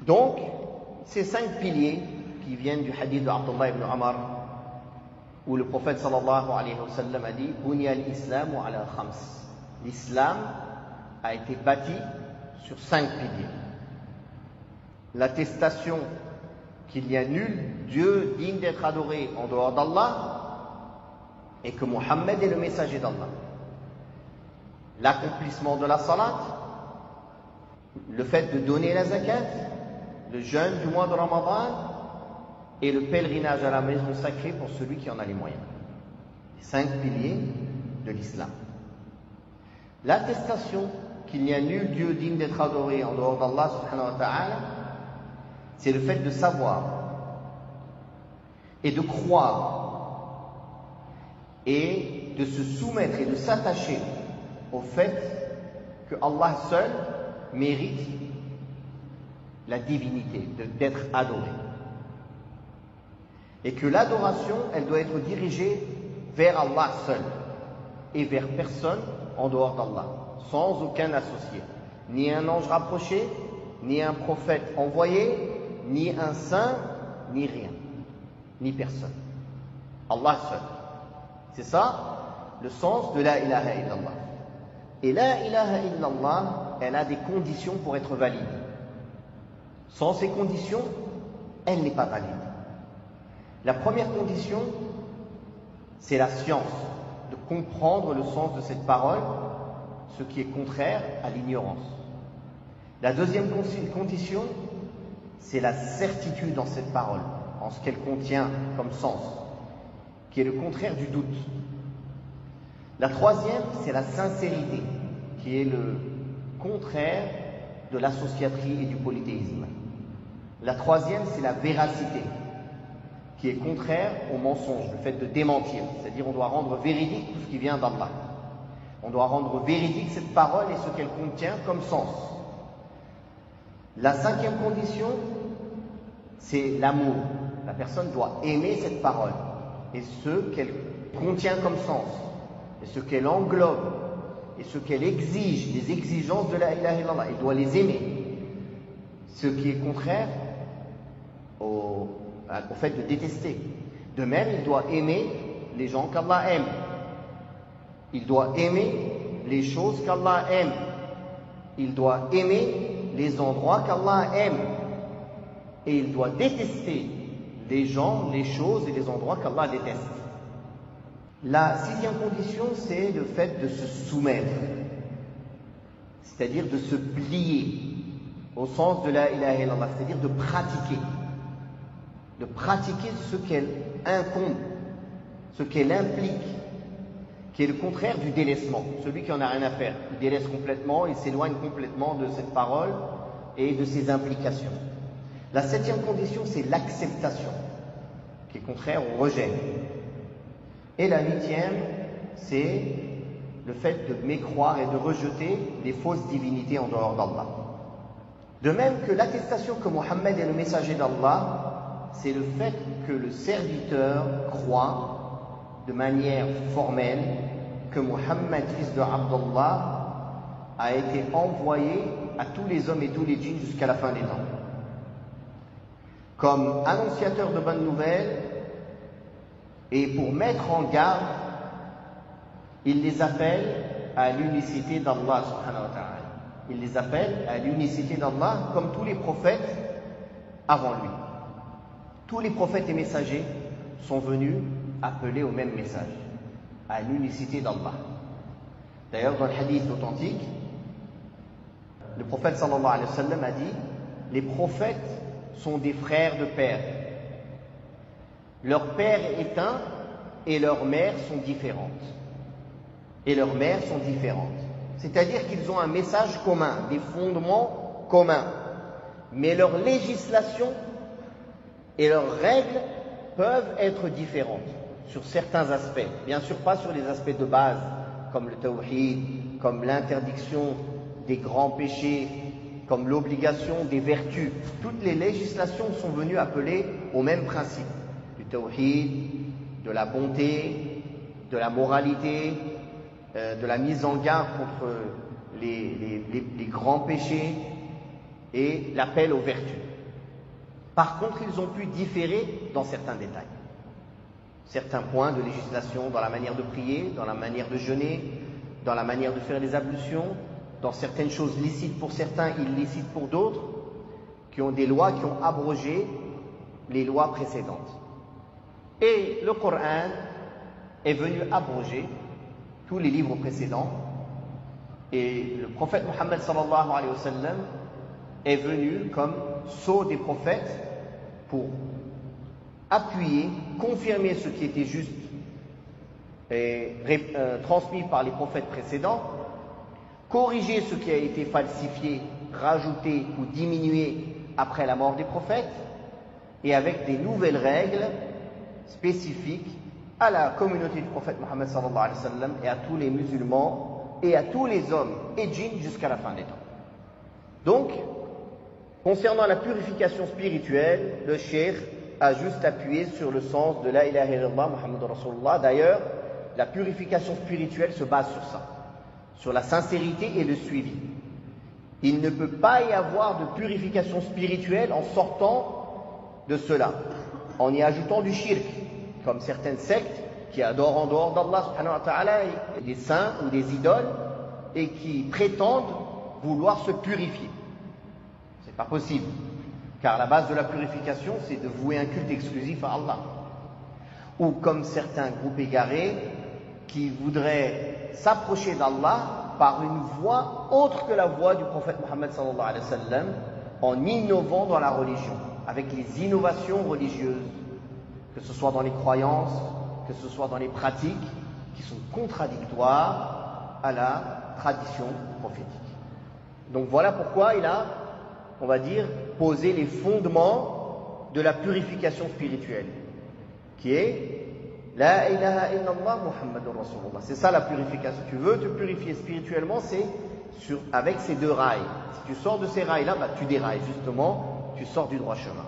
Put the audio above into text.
Donc, ces 5 piliers qui viennent du hadith de Abdullah ibn Omar, où le prophète sallallahu alayhi wa sallam a dit « Bunya al-Islamu ala khams » L'islam a été bâti sur 5 piliers. L'attestation qu'il n'y a nul Dieu digne d'être adoré en dehors d'Allah et que Mohammed est le messager d'Allah. L'accomplissement de la salat, le fait de donner la zakat, le jeûne du mois de Ramadan et le pèlerinage à la maison sacrée pour celui qui en a les moyens. Les 5 piliers de l'islam. L'attestation qu'il n'y a nul Dieu digne d'être adoré en dehors d'Allah subhanahu wa ta'ala, c'est le fait de savoir et de croire et de se soumettre et de s'attacher au fait que Allah seul mérite la divinité, d'être adoré. Et que l'adoration, elle doit être dirigée vers Allah seul et vers personne en dehors d'Allah, sans aucun associé. Ni un ange rapproché, ni un prophète envoyé, ni un saint, ni rien, ni personne. Allah seul. C'est ça le sens de la ilaha illallah. Et la ilaha illallah, elle a des conditions pour être valide. Sans ces conditions, elle n'est pas valide. La première condition, c'est la science, de comprendre le sens de cette parole, ce qui est contraire à l'ignorance. La deuxième condition, c'est la certitude en cette parole, en ce qu'elle contient comme sens, qui est le contraire du doute. La troisième, c'est la sincérité, qui est le contraire de l'associaterie et du polythéisme. La troisième, c'est la véracité, qui est contraire au mensonge, le fait de démentir. C'est-à-dire on doit rendre véridique tout ce qui vient d'Allah. On doit rendre véridique cette parole et ce qu'elle contient comme sens. La cinquième condition, c'est l'amour. La personne doit aimer cette parole et ce qu'elle contient comme sens, et ce qu'elle englobe, et ce qu'elle exige, les exigences de la ilaha illallah. Elle doit les aimer. Ce qui est contraire au fait de détester. De même, il doit aimer les gens qu'Allah aime. Il doit aimer les choses qu'Allah aime. Il doit aimer les endroits qu'Allah aime. Et il doit détester les gens, les choses et les endroits qu'Allah déteste. La sixième condition, c'est le fait de se soumettre, c'est-à-dire de se plier au sens de la ilaha illallah, c'est-à-dire de pratiquer ce qu'elle incombe, ce qu'elle implique, qui est le contraire du délaissement. Celui qui en a rien à faire, il délaisse complètement, il s'éloigne complètement de cette parole et de ses implications. La septième condition, c'est l'acceptation, qui est contraire au rejet. Et la huitième, c'est le fait de mécroire et de rejeter les fausses divinités en dehors d'Allah. De même que l'attestation que Mohammed est le messager d'Allah, c'est le fait que le serviteur croit de manière formelle que Mohammed, fils de Abdallah, a été envoyé à tous les hommes et tous les djinns jusqu'à la fin des temps. Comme annonciateur de bonnes nouvelles et pour mettre en garde, il les appelle à l'unicité d'Allah subhanahu wa ta'ala. Il les appelle à l'unicité d'Allah comme tous les prophètes avant lui. Tous les prophètes et messagers sont venus appeler au même message, à l'unicité d'Allah. D'ailleurs, dans le hadith authentique, le prophète sallallahu alayhi wa sallam a dit « Les prophètes sont des frères de père. Leur père est un et leurs mères sont différentes. Et leurs mères sont différentes. » C'est-à-dire qu'ils ont un message commun, des fondements communs. Mais leur législation et leurs règles peuvent être différentes sur certains aspects. Bien sûr, pas sur les aspects de base, comme le tawhid, comme l'interdiction des grands péchés, comme l'obligation des vertus. Toutes les législations sont venues appeler au même principe. Du tawhid, de la bonté, de la moralité, de la mise en garde contre les grands péchés et l'appel aux vertus. Par contre, ils ont pu différer dans certains détails. Certains points de législation dans la manière de prier, dans la manière de jeûner, dans la manière de faire les ablutions, dans certaines choses licites pour certains, illicites pour d'autres, qui ont des lois qui ont abrogé les lois précédentes. Et le Coran est venu abroger tous les livres précédents. Et le prophète Mohammed sallallahu alayhi wa sallam est venu comme sceau des prophètes pour appuyer, confirmer ce qui était juste et transmis par les prophètes précédents, corriger ce qui a été falsifié, rajouté ou diminué après la mort des prophètes, et avec des nouvelles règles spécifiques à la communauté du prophète Mohammed sallallahu alayhi wa sallam et à tous les musulmans et à tous les hommes et djinns jusqu'à la fin des temps. Donc, concernant la purification spirituelle, le cheikh a juste appuyé sur le sens de la ilaha illallah Muhammadur Rasulullah. D'ailleurs, la purification spirituelle se base sur ça, sur la sincérité et le suivi. Il ne peut pas y avoir de purification spirituelle en sortant de cela, en y ajoutant du shirk, comme certaines sectes qui adorent en dehors d'Allah subhanahu wa ta'ala des saints ou des idoles et qui prétendent vouloir se purifier. C'est pas possible, car la base de la purification, c'est de vouer un culte exclusif à Allah. Ou comme certains groupes égarés qui voudraient s'approcher d'Allah par une voie autre que la voie du prophète Mohammed sallallahu alayhi wa sallam, en innovant dans la religion, avec les innovations religieuses, que ce soit dans les croyances, que ce soit dans les pratiques, qui sont contradictoires à la tradition prophétique. Donc voilà pourquoi il a, on va dire, posé les fondements de la purification spirituelle, qui est La ilaha illallah Muhammadur Rasulullah. C'est ça la purification. Tu veux te purifier spirituellement, c'est avec ces deux rails. Si tu sors de ces rails-là, tu dérailles justement, tu sors du droit chemin.